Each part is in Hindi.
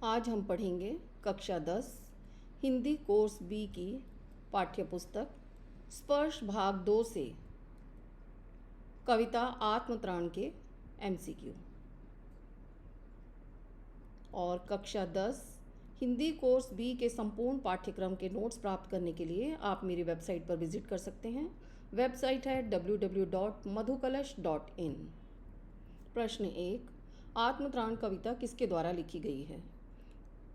आज हम पढ़ेंगे कक्षा 10 हिंदी कोर्स बी की पाठ्यपुस्तक स्पर्श भाग 2 से कविता आत्मत्राण के एमसीक्यू। और कक्षा 10 हिंदी कोर्स बी के संपूर्ण पाठ्यक्रम के नोट्स प्राप्त करने के लिए आप मेरी वेबसाइट पर विजिट कर सकते हैं। वेबसाइट है www.madhukalash.in। प्रश्न 1, आत्मत्राण कविता किसके द्वारा लिखी गई है?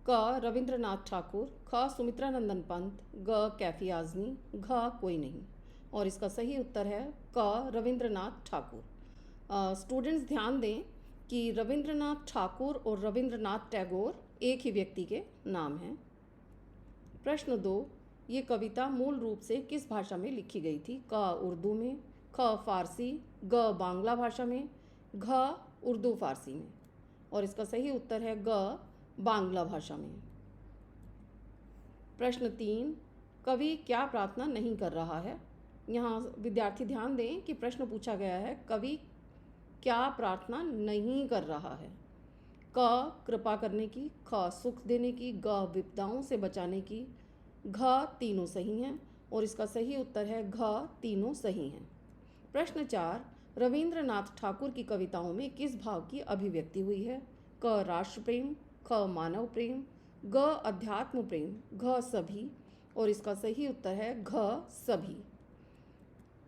क रविंद्रनाथ ठाकुर, ख सुमित्रानंदन पंत, ग कैफी आजमी, घ कोई नहीं। और इसका सही उत्तर है क रविंद्रनाथ ठाकुर। स्टूडेंट्स ध्यान दें कि रविंद्रनाथ ठाकुर और रविंद्रनाथ टैगोर एक ही व्यक्ति के नाम हैं। प्रश्न 2, ये कविता मूल रूप से किस भाषा में लिखी गई थी? क उर्दू में, ख फारसी, ग बांग्ला भाषा में, घ उर्दू फारसी में। और इसका सही उत्तर है ग बांग्ला भाषा में। प्रश्न 3, कवि क्या प्रार्थना नहीं कर रहा है? यहाँ विद्यार्थी ध्यान दें कि प्रश्न पूछा गया है कवि क्या प्रार्थना नहीं कर रहा है। क कृपा करने की, ख सुख देने की, ग विपदाओं से बचाने की, घ तीनों सही हैं। और इसका सही उत्तर है घ तीनों सही हैं। प्रश्न 4, रविंद्रनाथ ठाकुर की कविताओं में किस भाव की अभिव्यक्ति हुई है? क राष्ट्र प्रेम, ख मानव प्रेम, ग अध्यात्म प्रेम, घ सभी। और इसका सही उत्तर है घ सभी।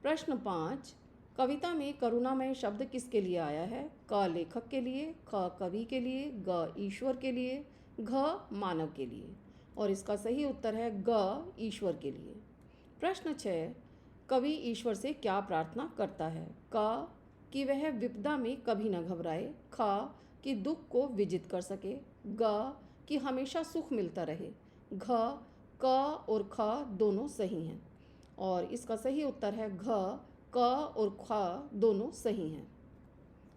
प्रश्न 5, कविता में करुणामय शब्द किसके लिए आया है? क लेखक के लिए, ख कवि के लिए, ग ईश्वर के लिए, घ मानव के लिए। और इसका सही उत्तर है ग ईश्वर के लिए। प्रश्न 6, कवि ईश्वर से क्या प्रार्थना करता है? क कि वह विपदा में कभी न घबराए, ख कि दुख को विजित कर सके, ग कि हमेशा सुख मिलता रहे, घ क और ख दोनों सही हैं। और इसका सही उत्तर है घ क और ख दोनों सही हैं।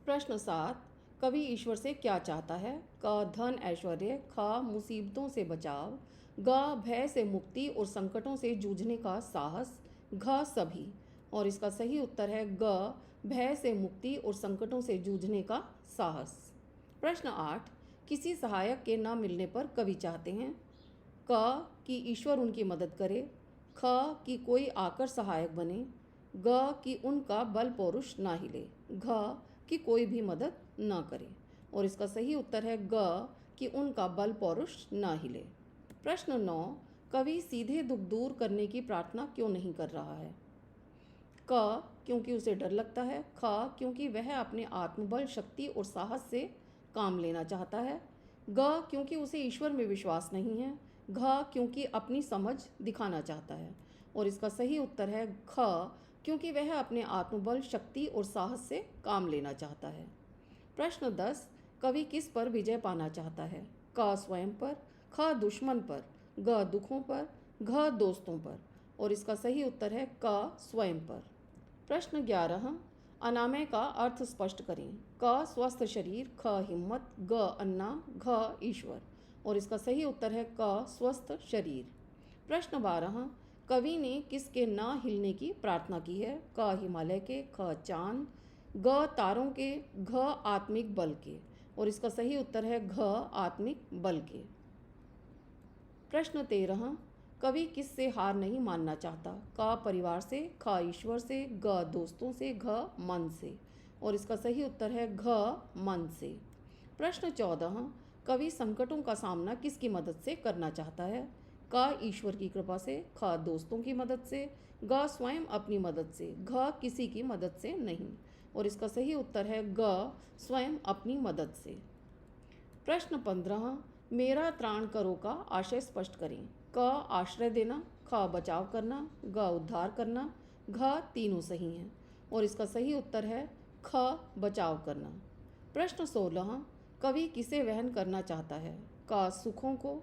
प्रश्न 7, कवि ईश्वर से क्या चाहता है? क धन ऐश्वर्य, ख मुसीबतों से बचाव, ग भय से मुक्ति और संकटों से जूझने का साहस, घ सभी। और इसका सही उत्तर है ग भय से मुक्ति और संकटों से जूझने का साहस। प्रश्न 8, किसी सहायक के न मिलने पर कवि चाहते हैं? क कि ईश्वर उनकी मदद करे, ख कि कोई आकर सहायक बने, ग कि उनका बल पौरुष ना हिले, घ कि कोई भी मदद ना करे। और इसका सही उत्तर है ग कि उनका बल पौरुष ना हिले। प्रश्न 9, कवि सीधे दुख दूर करने की प्रार्थना क्यों नहीं कर रहा है? क क्योंकि उसे डर लगता है, ख क्योंकि वह अपने आत्मबल, शक्ति और साहस से काम लेना चाहता है, ग क्योंकि उसे ईश्वर में विश्वास नहीं है, घ क्योंकि अपनी समझ दिखाना चाहता है। और इसका सही उत्तर है ख क्योंकि वह अपने आत्मबल, शक्ति और साहस से काम लेना चाहता है। प्रश्न 10, कवि किस पर विजय पाना चाहता है? क स्वयं पर, ख दुश्मन पर, ग दुखों पर, घ दोस्तों पर। और इसका सही उत्तर है क स्वयं पर। प्रश्न 11, अनामय का अर्थ स्पष्ट करें। क स्वस्थ शरीर, ख हिम्मत, ग अन्ना, घ ईश्वर। और इसका सही उत्तर है क स्वस्थ शरीर। प्रश्न 12, कवि ने किसके न हिलने की प्रार्थना की है? क हिमालय के, ख चांद, ग तारों के, घ आत्मिक बल के। और इसका सही उत्तर है घ आत्मिक बल के। प्रश्न 13, कवि किससे हार नहीं मानना चाहता? क परिवार से, ख ईश्वर से, ग दोस्तों से, घ मन से। और इसका सही उत्तर है घ मन से। प्रश्न 14, कवि संकटों का सामना किसकी मदद से करना चाहता है? क ईश्वर की कृपा से, ख दोस्तों की मदद से, ग स्वयं अपनी मदद से, घ किसी की मदद से नहीं। और इसका सही उत्तर है ग स्वयं अपनी मदद से। प्रश्न 15, मेरा त्राण करो का आशय स्पष्ट करें। क आश्रय देना, ख बचाव करना, ग उद्धार करना, घ तीनों सही हैं। और इसका सही उत्तर है ख बचाव करना। प्रश्न 16, कवि किसे वहन करना चाहता है? क सुखों को,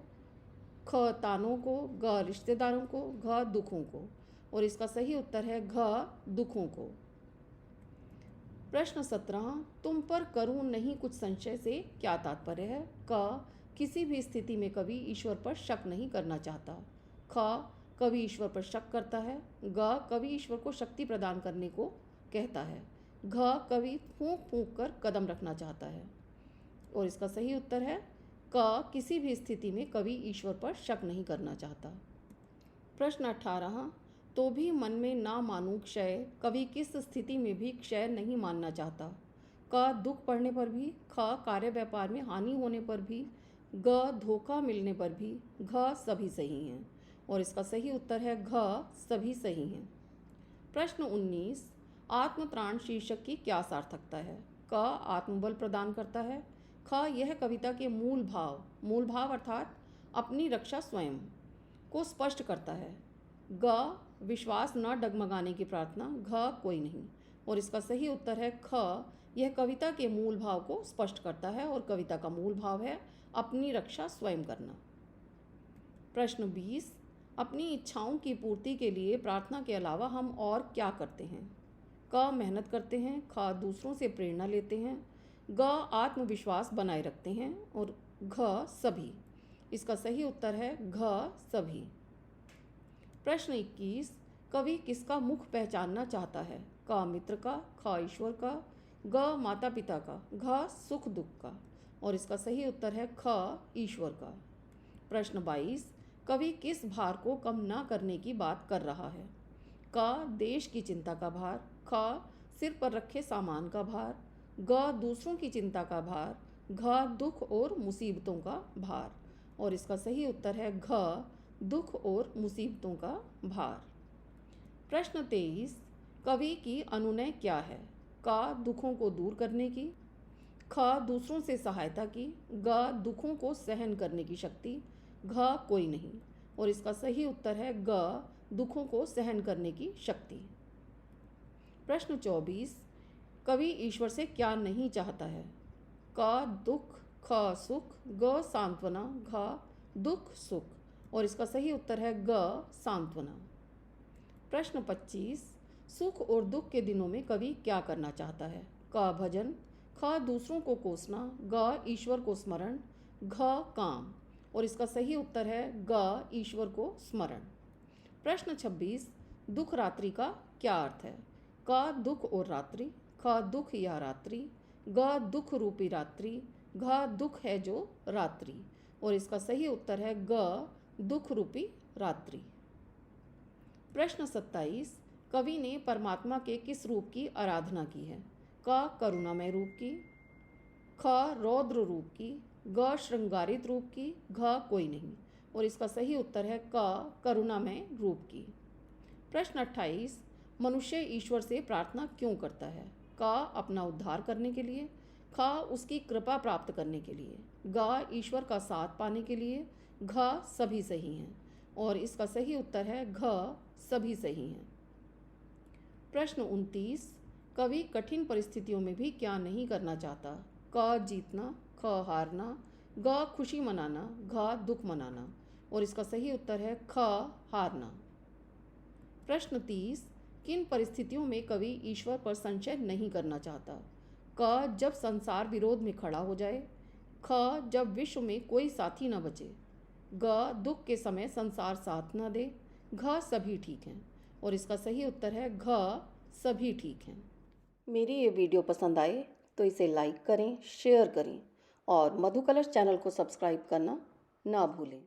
ख तानों को, ग रिश्तेदारों को, घ दुखों को। और इसका सही उत्तर है घ दुखों को। प्रश्न 17, तुम पर करूं नहीं कुछ संशय से क्या तात्पर्य है? क किसी भी स्थिति में कवि ईश्वर पर शक नहीं करना चाहता, ख कवि ईश्वर पर शक करता है, ग कवि ईश्वर को शक्ति प्रदान करने को कहता है, घ कवि फूंक फूंक कर कदम रखना चाहता है। और इसका सही उत्तर है क किसी भी स्थिति में कवि ईश्वर पर शक नहीं करना चाहता। प्रश्न 18, तो भी मन में ना मानूं क्षय, कवि किस स्थिति में भी क्षय नहीं मानना चाहता। क दुख पड़ने पर भी, ख कार्य व्यापार में हानि होने पर भी, ग धोखा मिलने पर भी, घ सभी सही हैं। और इसका सही उत्तर है घ सभी सही हैं। प्रश्न 19, आत्मत्राण शीर्षक की क्या सार्थकता है। क आत्मबल प्रदान करता है। ख यह कविता के मूल भाव अर्थात अपनी रक्षा स्वयं को स्पष्ट करता है। ग विश्वास न डगमगाने की प्रार्थना, घ कोई नहीं। और इसका सही उत्तर है ख यह कविता के मूल भाव को स्पष्ट करता है और कविता का मूल भाव है अपनी रक्षा स्वयं करना। प्रश्न 20, अपनी इच्छाओं की पूर्ति के लिए प्रार्थना के अलावा हम और क्या करते हैं। क मेहनत करते हैं, ख दूसरों से प्रेरणा लेते हैं, ग आत्मविश्वास बनाए रखते हैं और घ सभी। इसका सही उत्तर है घ सभी। प्रश्न 21, कवि किसका मुख पहचानना चाहता है। क मित्र का, ख ईश्वर का, ग माता पिता का, घ सुख दुख का। और इसका सही उत्तर है ख ईश्वर का। प्रश्न 22, कवि किस भार को कम न करने की बात कर रहा है। क देश की चिंता का भार, ख सिर पर रखे सामान का भार, ग दूसरों की चिंता का भार, घ दुख और मुसीबतों का भार। और इसका सही उत्तर है घ दुख और मुसीबतों का भार। प्रश्न 23, कवि की अनुनय क्या है। क दुखों को दूर करने की, ख दूसरों से सहायता की, ग दुखों को सहन करने की शक्ति, घ कोई नहीं। और इसका सही उत्तर है ग दुखों को सहन करने की शक्ति। प्रश्न 24, कवि ईश्वर से क्या नहीं चाहता है। क दुख, ख सुख, ग सांत्वना, घ दुख सुख। और इसका सही उत्तर है ग सांत्वना। प्रश्न 25, सुख और दुख के दिनों में कवि क्या करना चाहता है। क भजन, ख दूसरों को कोसना, ग ईश्वर को स्मरण, घ काम। और इसका सही उत्तर है ग ईश्वर को स्मरण। प्रश्न 26, दुख रात्रि का क्या अर्थ है। क दुख और रात्रि, ख दुख या रात्रि, ग दुख रूपी रात्रि, घ दुख है जो रात्रि। और इसका सही उत्तर है ग दुख रूपी रात्रि। प्रश्न 27, कवि ने परमात्मा के किस रूप की आराधना की है। क करुणामय रूप की, ख रौद्र रूप की, ग श्रृंगारित रूप की, घ कोई नहीं। और इसका सही उत्तर है क करुणामय रूप की। प्रश्न 28, मनुष्य ईश्वर से प्रार्थना क्यों करता है। क अपना उद्धार करने के लिए, ख उसकी कृपा प्राप्त करने के लिए, ग ईश्वर का साथ पाने के लिए, घ सभी सही हैं। और इसका सही उत्तर है घ सभी सही हैं। प्रश्न 29, कवि कठिन परिस्थितियों में भी क्या नहीं करना चाहता। क जीतना, ख हारना, ग खुशी मनाना, घ दुख मनाना। और इसका सही उत्तर है ख हारना। प्रश्न 30, किन परिस्थितियों में कवि ईश्वर पर संशय नहीं करना चाहता। क जब संसार विरोध में खड़ा हो जाए, ख जब विश्व में कोई साथी न बचे, ग दुख के समय संसार साथ न दे, घ सभी ठीक हैं। और इसका सही उत्तर है घ सभी ठीक हैं। मेरी ये वीडियो पसंद आए तो इसे लाइक करें, शेयर करें और मधु कलर्स चैनल को सब्सक्राइब करना ना भूलें।